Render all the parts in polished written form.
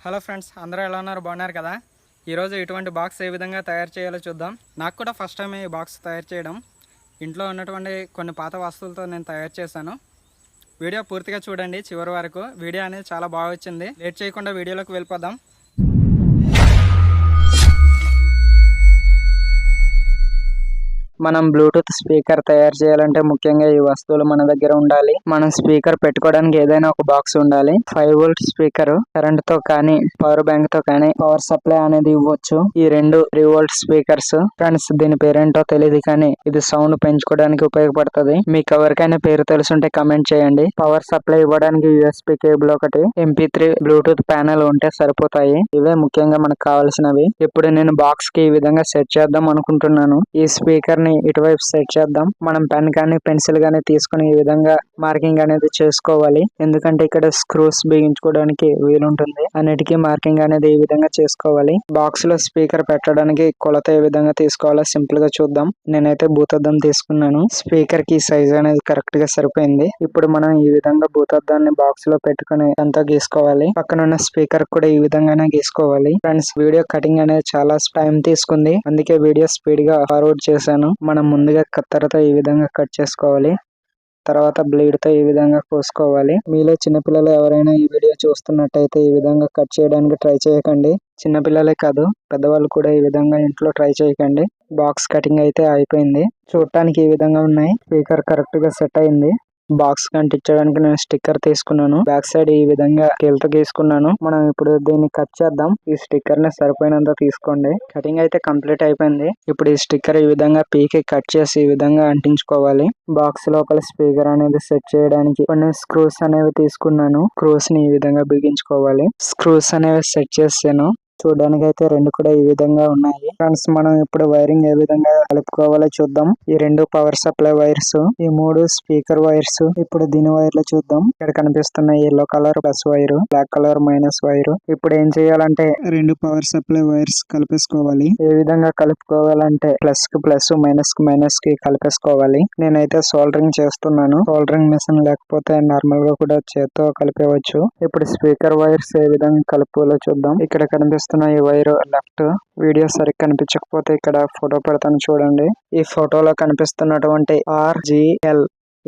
Hello friends, అందరూ ఎలా ఉన్నారు? బాగున్నారు కదా? ఈరోజు ఇటువంటి బాక్స్ ఏ విధంగా తయారు చేయాలో చూద్దాం. నాకు కూడా ఫస్ట్ టైం ఈ బాక్స్ తయారు చేయడం. ఇంట్లో ఉన్నటువంటి కొన్ని పాత వస్తువులతో నేను తయారు చేశాను. వీడియో పూర్తిగా చూడండి చివరి వరకు. వీడియో అనేది చాలా బాగా వచ్చింది. లేట్ చేయకుండా వీడియోలోకి వెళ్ళిపోదాం. మనం బ్లూటూత్ స్పీకర్ తయారు చేయాలంటే ముఖ్యంగా ఈ వస్తువులు మన దగ్గర ఉండాలి. మనం స్పీకర్ పెట్టుకోవడానికి ఏదైనా ఒక బాక్స్ ఉండాలి. 5V స్పీకర్ కరెంట్ తో కానీ పవర్ బ్యాంక్ తో కానీ పవర్ సప్లై అనేది ఇవ్వచ్చు. ఈ రెండు 3V స్పీకర్స్. ఫ్రెండ్స్, దీని పేరేంటో తెలియదు కానీ ఇది సౌండ్ పెంచుకోవడానికి ఉపయోగపడుతుంది. మీకు ఎవరికైనా పేరు తెలుసుంటే కమెంట్ చేయండి. పవర్ సప్లై ఇవ్వడానికి USB కేబుల్ ఒకటి, MP3 బ్లూటూత్ ప్యానెల్ ఉంటే సరిపోతాయి. ఇవే ముఖ్యంగా మనకు కావాల్సినవి. ఇప్పుడు నేను బాక్స్ కి ఈ విధంగా సెట్ చేద్దాం అనుకుంటున్నాను. ఈ స్పీకర్ ఇటువైపు సెట్ చేద్దాం. మనం పెన్ కానీ పెన్సిల్ గానీ తీసుకుని ఈ విధంగా మార్కింగ్ అనేది చేసుకోవాలి. ఎందుకంటే ఇక్కడ స్క్రూస్ బిగించుకోవడానికి వీలుంటుంది. అన్నిటికీ మార్కింగ్ అనేది ఈ విధంగా చేసుకోవాలి. బాక్స్ లో స్పీకర్ పెట్టడానికి కొలత ఏ విధంగా తీసుకోవాలో సింపుల్ గా చూద్దాం. నేనైతే భూతద్దం తీసుకున్నాను. స్పీకర్ కి సైజ్ అనేది కరెక్ట్ గా సరిపోయింది. ఇప్పుడు మనం ఈ విధంగా భూతద్దాన్ని బాక్స్ లో పెట్టుకుని అంతా గీసుకోవాలి. పక్కనున్న స్పీకర్ కూడా ఈ విధంగానే గీసుకోవాలి. ఫ్రెండ్స్, వీడియో కటింగ్ అనేది చాలా టైం తీసుకుంది. అందుకే వీడియో స్పీడ్ గా ఫార్వర్డ్ చేశాను. మనం ముందుగా కత్తెరతో ఈ విధంగా కట్ చేసుకోవాలి. తర్వాత బ్లేడ్ తో ఈ విధంగా కోసుకోవాలి. మీలో చిన్నపిల్లలు ఎవరైనా ఈ వీడియో చూస్తున్నట్టయితే ఈ విధంగా కట్ చేయడానికి ట్రై చేయకండి. చిన్నపిల్లలే కాదు, పెద్దవాళ్ళు కూడా ఈ విధంగా ఇంట్లో ట్రై చేయకండి. బాక్స్ కటింగ్ అయితే అయిపోయింది. చూడటానికి ఈ విధంగా ఉన్నాయి. స్పీకర్ కరెక్ట్ గా సెట్ అయింది. బాక్స్ అంటించడానికి నేను స్టిక్కర్ తీసుకున్నాను. బ్యాక్ సైడ్ ఈ విధంగా స్కేల్ తో గీసుకున్నాను. మనం ఇప్పుడు దీన్ని కట్ చేద్దాం. ఈ స్టిక్కర్ ని సరిపోయినంత తీసుకోండి. కటింగ్ అయితే కంప్లీట్ అయిపోయింది. ఇప్పుడు ఈ స్టిక్కర్ ఈ విధంగా పీకి కట్ చేసి ఈ విధంగా అంటించుకోవాలి. బాక్స్ లోపల స్పీకర్ అనేది సెట్ చేయడానికి కొన్ని స్క్రూస్ అనేవి తీసుకున్నాను. స్క్రూస్ ని ఈ విధంగా బిగించుకోవాలి. స్క్రూస్ అనేవి సెట్ చేసాను. చూడడానికి అయితే రెండు కూడా ఈ విధంగా ఉన్నాయి. ఫ్రెండ్స్, మనం ఇప్పుడు వైరింగ్ ఏ విధంగా కలుపుకోవాలో చూద్దాం. ఈ రెండు పవర్ సప్లై వైర్స్, ఈ మూడు స్పీకర్ వైర్స్. ఇప్పుడు దీని వైర్లు చూద్దాం. ఇక్కడ కనిపిస్తున్న yellow colour plus wire, black colour minus wire. ఇప్పుడు ఏం చేయాలంటే రెండు పవర్ సప్లై వైర్స్ కలిపేసుకోవాలి. ఏ విధంగా కలుపుకోవాలంటే ప్లస్ కి ప్లస్, మైనస్ కి మైనస్ కి కలిపేసుకోవాలి. నేనైతే సోల్డరింగ్ చేస్తున్నాను. సోల్డరింగ్ మిషన్ లేకపోతే నార్మల్ గా కూడా చేత్తో కలిపేవచ్చు. ఇప్పుడు స్పీకర్ వైర్స్ ఏ విధంగా కలుపుకోవాలో చూద్దాం. ఇక్కడ కనిపిస్తున్న ఈ వైర్ లెఫ్ట్. వీడియో సరిగ్గా కనిపించకపోతే ఇక్కడ ఫోటో పెడతాను చూడండి. ఈ ఫోటోలో కనిపిస్తున్నటువంటి RGL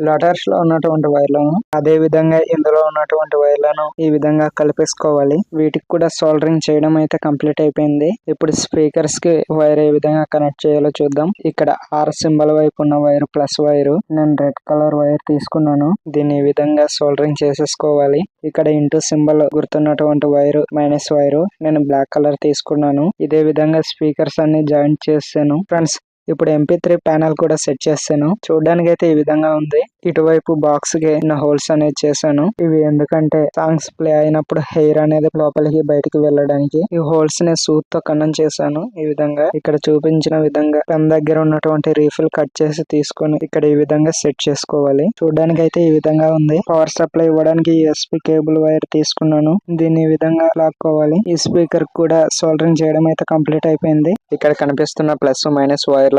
లెటర్స్ లో ఉన్నటువంటి వైర్లను, అదే విధంగా ఇందులో ఉన్నటువంటి వైర్లను ఈ విధంగా కలిపేసుకోవాలి. వీటికి కూడా సోల్డరింగ్ చేయడం అయితే కంప్లీట్ అయిపోయింది. ఇప్పుడు స్పీకర్స్ కి వైర్ ఏ విధంగా కనెక్ట్ చేయాలో చూద్దాం. ఇక్కడ R సింబల్ వైపు ఉన్న వైర్ ప్లస్ వైర్. నేను రెడ్ కలర్ వైర్ తీసుకున్నాను. దీన్ని ఈ విధంగా సోల్డరింగ్ చేసేసుకోవాలి. ఇక్కడ ఇంటూ సింబల్ గుర్తున్నటువంటి వైర్ మైనస్ వైర్. నేను బ్లాక్ కలర్ తీసుకున్నాను. ఇదే విధంగా స్పీకర్స్ అన్ని జాయింట్ చేసాను. ఫ్రెండ్స్, ఇప్పుడు MP3 ప్యానెల్ కూడా సెట్ చేశాను. చూడడానికి అయితే ఈ విధంగా ఉంది. ఇటువైపు బాక్స్ కి హోల్స్ అనేది చేశాను. ఇవి ఎందుకంటే సాంగ్స్ ప్లే అయినప్పుడు హెయిర్ అనేది లోపలికి బయటికి వెళ్ళడానికి. ఈ హోల్స్ ని సూత్ తో కన్నం చేశాను. ఈ విధంగా ఇక్కడ చూపించిన విధంగా పెన్ దగ్గర ఉన్నటువంటి రీఫిల్ కట్ చేసి తీసుకొని ఇక్కడ ఈ విధంగా సెట్ చేసుకోవాలి. చూడడానికి అయితే ఈ విధంగా ఉంది. పవర్ సప్లై ఇవ్వడానికి USB కేబుల్ వైర్ తీసుకున్నాను. దీన్ని ఈ విధంగా లాక్కోవాలి. ఈ స్పీకర్ కూడా సోల్డరింగ్ చేయడం అయితే కంప్లీట్ అయిపోయింది. ఇక్కడ కనిపిస్తున్న ప్లస్ మైనస్ వైర్లను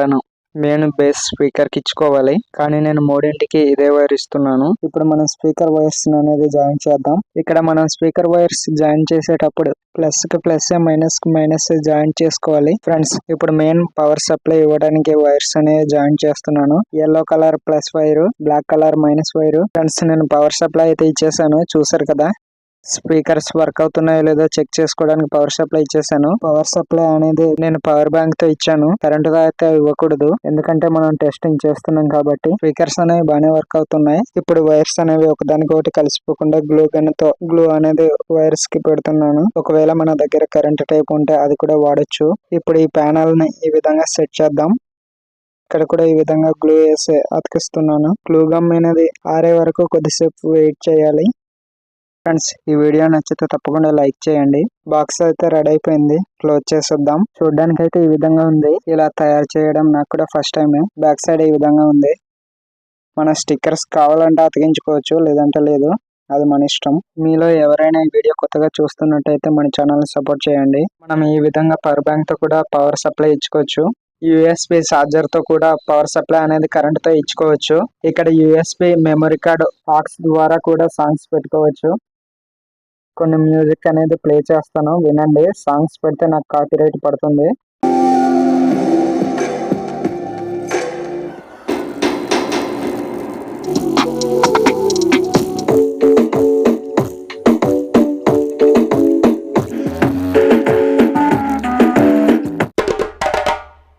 మెయిన్ బేస్ స్పీకర్ కి ఇచ్చుకోవాలి. కానీ నేను మూడింటికి ఇదే వైర్ ఇస్తున్నాను. ఇప్పుడు మనం స్పీకర్ వైర్స్ అనేది జాయిన్ చేద్దాం. ఇక్కడ మనం స్పీకర్ వైర్స్ జాయిన్ చేసేటప్పుడు ప్లస్ కి ప్లస్, మైనస్ కి మైనస్ జాయిన్ చేసుకోవాలి. ఫ్రెండ్స్, ఇప్పుడు మెయిన్ పవర్ సప్లై ఇవ్వడానికి వైర్స్ అనేవి జాయిన్ చేస్తున్నాను. Yellow colour plus wire, black colour minus wire. Friends, నేను పవర్ సప్లై అయితే ఇచ్చేసాను. చూసారు కదా. స్పీకర్స్ వర్క్ అవుతున్నాయో లేదో చెక్ చేసుకోవడానికి పవర్ సప్లై ఇచ్చేసాను. పవర్ సప్లై అనేది నేను పవర్ బ్యాంక్ తో ఇచ్చాను. కరెంట్ గా అయితే ఇవ్వకూడదు, ఎందుకంటే మనం టెస్టింగ్ చేస్తున్నాం కాబట్టి. స్పీకర్స్ అనేవి బాగానే వర్క్ అవుతున్నాయి. ఇప్పుడు వైర్స్ అనేవి ఒకదానికి ఒకటి కలిసిపోకుండా గ్లూ గన్ తో గ్లూ అనేది వైర్స్ కి పెడుతున్నాను. ఒకవేళ మన దగ్గర కరెంట్ టైప్ ఉంటే అది కూడా వాడొచ్చు. ఇప్పుడు ఈ ప్యానల్ ని ఈ విధంగా సెట్ చేద్దాం. ఇక్కడ కూడా ఈ విధంగా గ్లూ వేసి అతికిస్తున్నాను. గ్లూ గమ్ అనేది ఆరే వరకు కొద్దిసేపు వెయిట్ చేయాలి. ఫ్రెండ్స్, ఈ వీడియో నచ్చితే తప్పకుండా లైక్ చేయండి. బాక్స్ అయితే రెడీ అయిపోయింది. క్లోజ్ చేసేద్దాం. చూడడానికి అయితే ఈ విధంగా ఉంది. ఇలా తయారు చేయడం నాకు కూడా ఫస్ట్ టైం. బ్యాక్ సైడ్ ఈ విధంగా ఉంది. మన స్టిక్కర్స్ కావాలంటే అతికించుకోవచ్చు, లేదంటే లేదు. అది మన ఇష్టం. మీలో ఎవరైనా ఈ వీడియో కొత్తగా చూస్తున్నట్టయితే మన ఛానల్ ని సపోర్ట్ చేయండి. మనం ఈ విధంగా పవర్ బ్యాంక్ తో కూడా పవర్ సప్లై ఇచ్చుకోవచ్చు. USB ఛార్జర్ తో కూడా పవర్ సప్లై అనేది కరెంట్ తో ఇచ్చుకోవచ్చు. ఇక్కడ USB మెమరీ కార్డ్ ఆక్స్ ద్వారా కూడా సాంగ్స్ పెట్టుకోవచ్చు. కొన్ని మ్యూజిక్ అనేది ప్లే చేస్తాను, వినండి. సాంగ్స్ పెడితే నాకు కాపీరైట్ పడుతుంది.